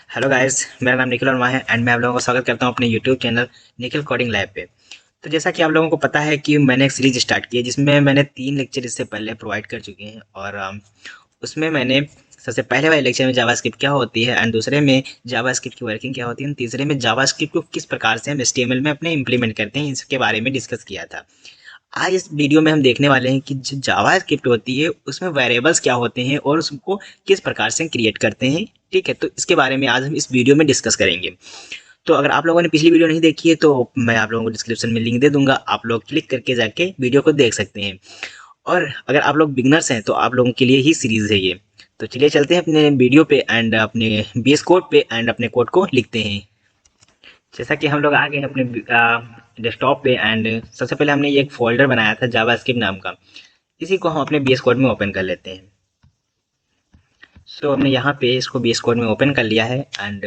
Hello guys, मेरा नाम निखिल वर्मा है एंड मैं आप लोगों का स्वागत करता हूं अपने YouTube channel Nikhil coding lab पे। तो जैसा कि आप लोगों को पता है कि मैंने एक सीरीज स्टार्ट की है जिसमें मैंने 3 लेक्चर इससे पहले प्रोवाइड कर चुके हैं और उसमें मैंने सबसे पहले वाले लेक्चर में जावास्क्रिप्ट क्या होती है एंड दूसरे में जावास्क्रिप्ट की वर्किंग क्या होती है, तीसरे में जावास्क्रिप्ट को किस प्रकार से हम एचटीएमएल में अपने इम्प्लीमेंट करते हैं, इसके बारे में डिस्कस किया था। आज इस वीडियो में हम देखने वाले हैं कि जो जावास्क्रिप्ट होती है उसमें वेरिएबल्स क्या होते हैं और उसको किस प्रकार से क्रिएट करते हैं। ठीक है, तो इसके बारे में आज हम इस वीडियो में डिस्कस करेंगे। तो अगर आप लोगों ने पिछली वीडियो नहीं देखी है तो मैं आप लोगों को डिस्क्रिप्शन में लिंक दे दूंगा, आप लोग क्लिक करके जाके वीडियो को देख सकते हैं। और अगर आप लोग बिगनर्स हैं तो आप लोगों के लिए ही सीरीज है ये। तो चलिए चलते हैं अपने वीडियो पे एंड अपने बीएस कोड पे एंड अपने कोड को लिखते हैं। जैसा कि हम लोग आ गए अपने डेस्कटॉप पे एंड सबसे पहले हमने ये एक फोल्डर बनाया था जावास्क्रिप्ट नाम का, इसी को हम अपने बीएस कोड में ओपन कर लेते हैं। सो हमने यहाँ पे इसको बीएस कोड में ओपन कर लिया है एंड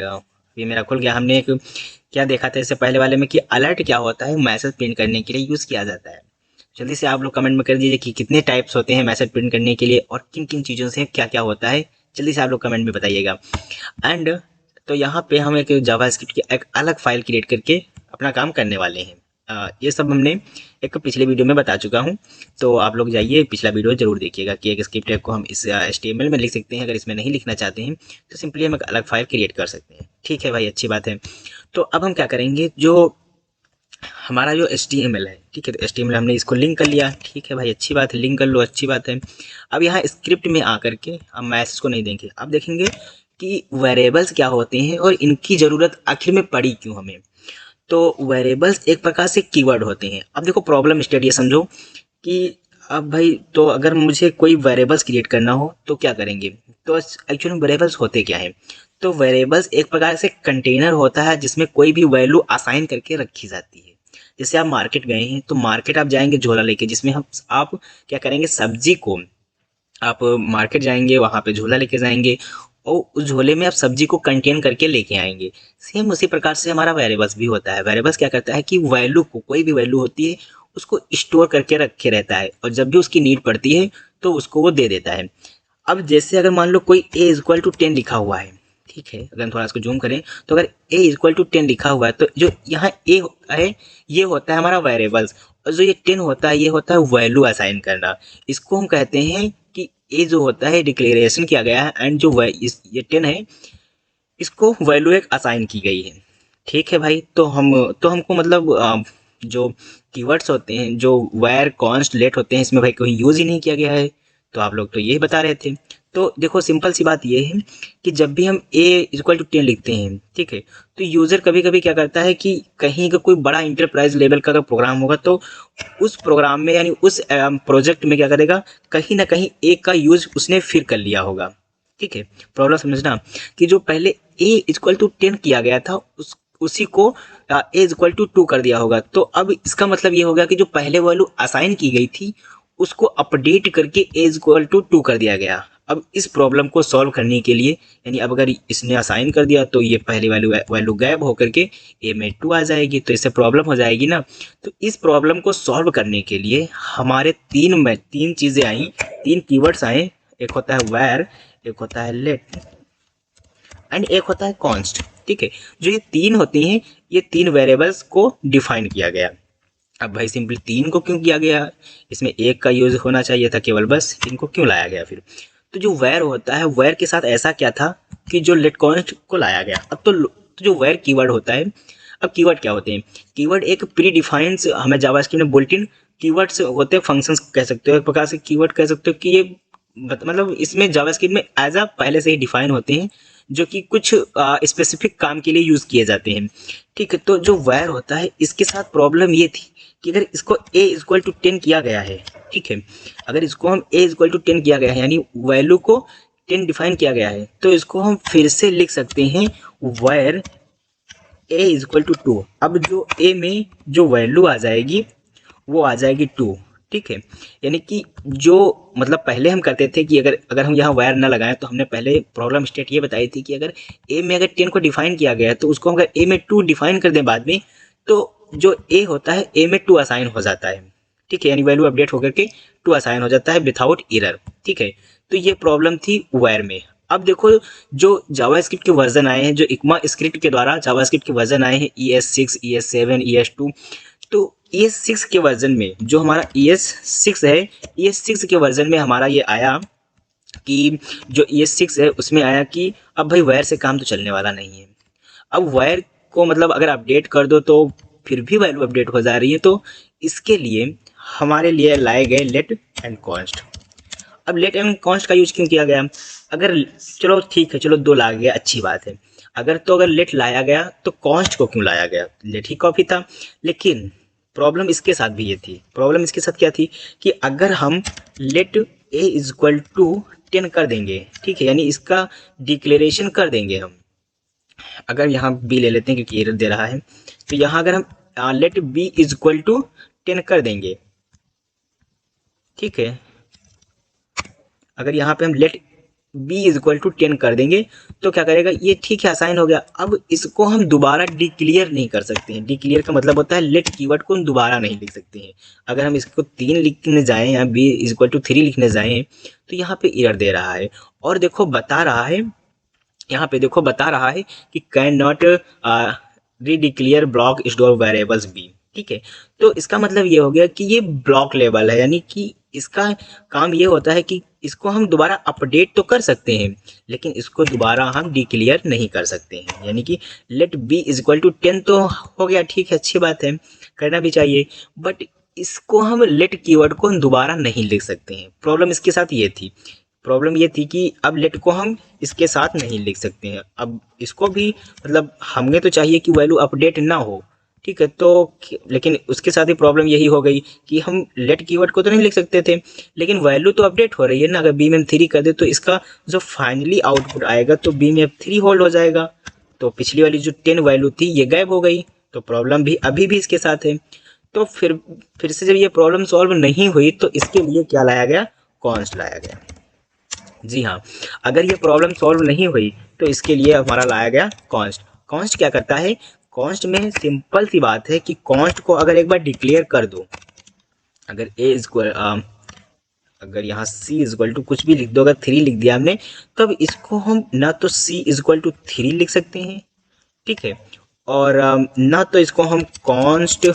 ये मेरा खुल गया। हमने एक क्या देखा था इससे पहले वाले में कि अलर्ट क्या होता है, मैसेज प्रिंट करने के लिए यूज़ किया जाता है। जल्दी से आप लोग कमेंट में कर दीजिए कि कितने टाइप्स होते हैं मैसेज प्रिंट करने के लिए और किन किन चीज़ों से क्या क्या होता है, जल्दी से आप लोग कमेंट में बताइएगा। एंड तो यहाँ पे हम एक जावास्क्रिप्ट की एक अलग फाइल क्रिएट करके अपना काम करने वाले हैं। ये सब हमने एक पिछले वीडियो में बता चुका हूँ, तो आप लोग जाइए पिछला वीडियो जरूर देखिएगा कि एक स्क्रिप्ट को हम इस HTML में लिख सकते हैं। अगर इसमें नहीं लिखना चाहते हैं तो सिंपली हम एक अलग फाइल क्रिएट कर सकते हैं। ठीक है भाई, अच्छी बात है। तो अब हम क्या करेंगे, जो हमारा जो HTML है, ठीक है, तो HTML हमने इसको लिंक कर लिया। ठीक है भाई, अच्छी बात है, लिंक कर लो, अच्छी बात है। अब यहाँ स्क्रिप्ट में आकर के हम मैसेज को नहीं देंगे, अब देखेंगे कि वेरिएबल्स क्या होते हैं और इनकी ज़रूरत आखिर में पड़ी क्यों हमें। तो वेरिएबल्स एक प्रकार से कीवर्ड होते हैं। अब देखो प्रॉब्लम स्टेट ये समझो कि अब भाई तो अगर मुझे कोई वेरिएबल्स क्रिएट करना हो तो क्या करेंगे, तो एक्चुअली वेरिएबल्स होते क्या हैं। तो वेरिएबल्स एक प्रकार से कंटेनर होता है जिसमें कोई भी वैल्यू असाइन करके रखी जाती है। जैसे आप मार्केट गए हैं तो मार्केट आप जाएंगे झोला लेके, जिसमें हम आप क्या करेंगे, सब्जी को आप मार्केट जाएंगे, वहाँ पे झोला लेके जाएंगे और उस झोले में आप सब्जी को कंटेन करके लेके आएंगे। सेम उसी प्रकार से हमारा वेरिएबल्स भी होता है। वेरिएबल्स क्या करता है कि वैल्यू को, कोई भी वैल्यू होती है उसको स्टोर करके रखे रहता है और जब भी उसकी नीड पड़ती है तो उसको वो दे देता है। अब जैसे अगर मान लो कोई a इक्वल टू 10 लिखा हुआ है, ठीक है, अगर हम थोड़ा इसको जूम करें तो अगर a इक्वल टू 10 लिखा हुआ है तो जो यहाँ a है ये होता है हमारा वेरिएबल्स, और जो ये 10 होता है ये होता है वैल्यू असाइन करना। इसको हम कहते हैं कि ये जो होता है डिक्लेरेशन किया गया है एंड जो ये 10 है इसको वैल्यू एक असाइन की गई है। ठीक है भाई, तो हमको मतलब जो कीवर्ड्स होते हैं, जो वायर कॉन्स्ट लेट होते हैं, इसमें भाई कोई यूज़ ही नहीं किया गया है। तो आप लोग तो यही बता रहे थे। तो देखो सिंपल सी बात ये है कि जब भी हम a इक्वल टू 10 लिखते हैं, ठीक है, तो यूज़र कभी कभी क्या करता है कि कहीं का कोई बड़ा इंटरप्राइज लेवल का अगर प्रोग्राम होगा तो उस प्रोग्राम में यानी उस प्रोजेक्ट में क्या करेगा, कहीं ना कहीं a का यूज़ उसने फिर कर लिया होगा। ठीक है, प्रॉब्लम समझना कि जो पहले a इक्वल टू 10 किया गया था उसी को a इक्वल टू 2 कर दिया होगा। तो अब इसका मतलब ये हो गया कि जो पहले वैल्यू असाइन की गई थी उसको अपडेट करके a इक्वल टू 2 कर दिया गया। अब इस प्रॉब्लम को सॉल्व करने के लिए, यानी अब अगर इसने असाइन कर दिया तो ये पहली वैल्यू गायब होकर के a में 2 आ जाएगी, तो इससे प्रॉब्लम हो जाएगी ना। तो इस प्रॉब्लम को सॉल्व करने के लिए हमारे तीन चीज़ें आई, 3 कीवर्ड्स आए। एक होता है where, एक होता है लेट एंड एक होता है कॉन्स्ट। ठीक है, जो ये 3 होती हैं, ये 3 वेरिएबल्स को डिफाइन किया गया। अब भाई सिंपली 3 को क्यों किया गया, इसमें एक का यूज होना चाहिए था केवल, बस इनको क्यों लाया गया फिर। तो जो वेर होता है, वेर के साथ ऐसा क्या था कि जो लेट कॉन्स्ट को लाया गया। अब तो जो वेर कीवर्ड होता है, अब कीवर्ड क्या होते हैं, कीवर्ड एक प्री डिफाइंड, हमें जावास्क्रिप्ट में बुलेटिन कीवर्ड्स होते हैं, फंक्शंस कह सकते हो, एक प्रकार से कीवर्ड कह सकते हो कि ये मतलब इसमें जावास्क्रिप्ट में एज अ पहले से ही डिफाइन होते हैं जो कि कुछ स्पेसिफिक काम के लिए यूज़ किए जाते हैं। ठीक है, तो जो वायर होता है इसके साथ प्रॉब्लम ये थी कि अगर इसको a इक्वल टू 10 किया गया है, ठीक है, अगर इसको हम a इक्वल टू 10 किया गया है यानी वैल्यू को 10 डिफाइन किया गया है, तो इसको हम फिर से लिख सकते हैं वायर a इक्वल टू 2। अब जो a में जो वैल्यू आ जाएगी वो आ जाएगी 2। ठीक है, यानी कि जो मतलब पहले हम करते थे कि अगर हम यहाँ वायर ना लगाएं, तो हमने पहले प्रॉब्लम स्टेट ये बताई थी कि अगर a में अगर 10 को डिफाइन किया गया है तो उसको अगर a में 2 डिफाइन कर दें बाद में, तो जो a होता है a में 2 असाइन हो जाता है। ठीक है, यानी वैल्यू अपडेट होकर के 2 असाइन हो जाता है विथआउट एरर। ठीक है, तो ये प्रॉब्लम थी वायर में। अब देखो जो जावास्क्रिप्ट के वर्जन आए हैं, जो इक्मा स्क्रिप्ट के द्वारा जावास्क्रिप्ट के वर्जन आए हैं ES6, ES7, ES2, तो ES6 के वर्जन में जो हमारा ES6 है, ES6 के वर्जन में हमारा ये आया कि जो ES6 है उसमें आया कि अब भाई वायर से काम तो चलने वाला नहीं है। अब वायर को मतलब अगर अपडेट कर दो तो फिर भी वैल्यू अपडेट हो जा रही है, तो इसके लिए हमारे लिए लाए गए लेट एंड कॉन्स्ट। अब लेट एंड कॉन्स्ट का यूज क्यों किया गया? अगर चलो ठीक है, चलो दो ला गया, अच्छी बात है। अगर लेट लाया गया तो कॉन्स्ट को क्यों लाया गया? लेट ही कॉपी था। लेकिन प्रॉब्लम इसके साथ भी ये थी, प्रॉब्लम इसके साथ क्या थी कि अगर हम let a is equal to 10 कर देंगे, ठीक है, यानी इसका डिक्लेरेशन कर देंगे हम। अगर यहाँ बी ले लेते हैं क्योंकि एरर दे रहा है, तो यहाँ अगर हम let b is equal to 10 कर देंगे, ठीक है, अगर यहाँ पे हम let b is equal to 10 कर देंगे तो क्या करेगा ये? ठीक है, असाइन हो गया। अब इसको हम दोबारा डिक्लेयर नहीं कर सकते हैं। डिक्लेयर का मतलब होता है लेट कीवर्ड को हम दोबारा नहीं लिख सकते हैं। अगर हम इसको 3 लिखने जाएं या बी इज इक्वल टू 3 लिखने जाएं तो यहाँ पे एरर दे रहा है। और देखो बता रहा है, यहाँ पे देखो बता रहा है कि can not redeclare block store variables B, ठीक है। तो इसका मतलब ये हो गया कि ये ब्लॉक लेवल है, यानी कि इसका काम ये होता है कि इसको हम दोबारा अपडेट तो कर सकते हैं लेकिन इसको दोबारा हम डिक्लेयर नहीं कर सकते हैं। यानी कि let b is equal to 10 तो हो गया, ठीक है, अच्छी बात है, करना भी चाहिए, बट इसको हम लेट कीवर्ड को दोबारा नहीं लिख सकते हैं। प्रॉब्लम इसके साथ ये थी, प्रॉब्लम ये थी कि अब लेट को हम इसके साथ नहीं लिख सकते हैं। अब इसको भी मतलब हमें तो चाहिए कि वैल्यू अपडेट ना हो, ठीक है, तो लेकिन उसके साथ ही प्रॉब्लम यही हो गई कि हम लेट कीवर्ड को तो नहीं लिख सकते थे लेकिन वैल्यू तो अपडेट हो रही है ना। अगर बी में हम 3 कर दे तो इसका जो फाइनली आउटपुट आएगा तो बी में अब 3 होल्ड हो जाएगा, तो पिछली वाली जो 10 वैल्यू थी ये गायब हो गई। तो प्रॉब्लम भी अभी भी इसके साथ है। तो फिर से जब ये प्रॉब्लम सॉल्व नहीं हुई तो इसके लिए क्या लाया गया? कॉन्स्ट लाया गया। जी हाँ, अगर ये प्रॉब्लम सॉल्व नहीं हुई तो इसके लिए हमारा लाया गया कॉन्स्ट। कॉन्स्ट क्या करता है? कॉन्स्ट में सिंपल सी बात है कि कॉन्स्ट को अगर एक बार डिक्लेयर कर दो, अगर ए इक्वल अगर यहाँ सी इज इक्वल टू कुछ भी लिख दो, अगर 3 लिख दिया हमने, तब इसको हम ना तो सी इज इक्वल टू 3 लिख सकते हैं, ठीक है, और ना तो इसको हम const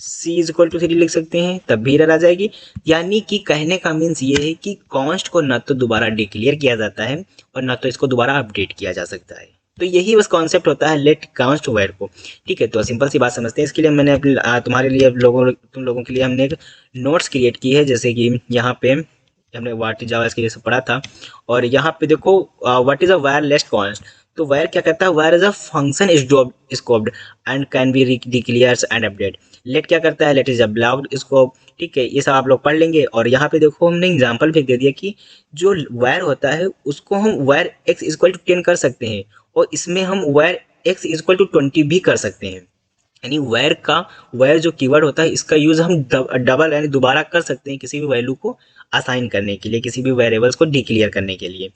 c is equal to 3 लिख सकते हैं, तब भी एरर आ जाएगी। यानी कि कहने का मीन्स ये है कि कॉन्स्ट को ना तो दोबारा डिक्लेयर किया जाता है और ना तो इसको दोबारा अपडेट किया जा सकता है। तो यही बस कॉन्सेप्ट होता है लेट कॉन्स्ट वेयर को, ठीक है। तो सिंपल सी बात समझते हैं। इसके लिए मैंने तुम्हारे लिए तुम लोगों के लिए हमने एक नोट्स क्रिएट की है, जैसे कि यहाँ पे हमने व्हाट इज जावा इसके जैसे पढ़ा था। और यहाँ पे देखो what is a var let const. तो वायर क्या करता है? Var is a function scoped and can be declares and update. Let क्या करता है? Let is a blocked scope, ठीक है, ये सब आप लोग पढ़ लेंगे। और यहाँ पे देखो हमने एग्जांपल भी दे दिया कि जो वायर होता है उसको हम वायर एक्स इक्वल टू 10 कर सकते हैं और इसमें हम वायर एक्स इक्वल टू 20 भी कर सकते हैं। यानी वायर जो कीवर्ड होता है इसका यूज हम डबल यानी दोबारा कर सकते हैं किसी भी वैल्यू को असाइन करने के लिए, किसी भी वेरिएबल्स को डिक्लेयर करने के लिए।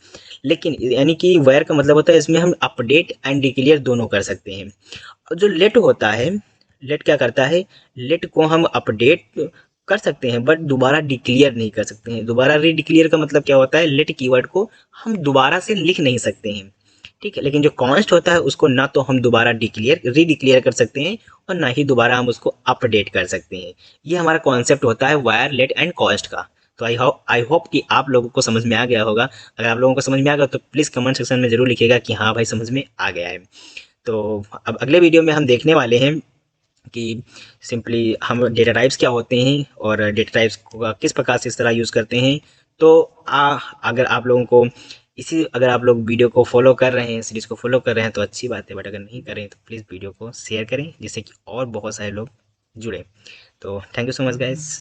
लेकिन यानी कि वायर का मतलब होता है इसमें हम अपडेट एंड डिक्लेयर दोनों कर सकते हैं। और जो लेट होता है, लेट क्या करता है? लेट को हम अपडेट कर सकते हैं बट दोबारा डिक्लेयर नहीं कर सकते हैं। दोबारा रीडिक्लेयर का मतलब क्या होता है? लेट कीवर्ड को हम दोबारा से लिख नहीं सकते हैं, ठीक है। लेकिन जो कॉन्स्ट होता है उसको ना तो हम दोबारा रीडिक्लेयर कर सकते हैं और ना ही दोबारा हम उसको अपडेट कर सकते हैं। ये हमारा कॉन्सेप्ट होता है वायर लेट एंड कॉन्स्ट का। तो आई होप कि आप लोगों को समझ में आ गया होगा। अगर आप लोगों को समझ में आ गया तो प्लीज़ कमेंट सेक्शन में ज़रूर लिखिएगा कि हाँ भाई समझ में आ गया है। तो अब अगले वीडियो में हम देखने वाले हैं कि सिंपली हम डेटा टाइप्स क्या होते हैं और डेटा टाइप्स को किस प्रकार से इस तरह यूज़ करते हैं। तो अगर आप लोगों को अगर आप लोग वीडियो को फॉलो कर रहे हैं, सीरीज़ को फॉलो कर रहे हैं तो अच्छी बात है, बट अगर नहीं कर रहे हैं तो प्लीज़ वीडियो को शेयर करें जिससे कि और बहुत सारे लोग जुड़े। तो thank you so much guys.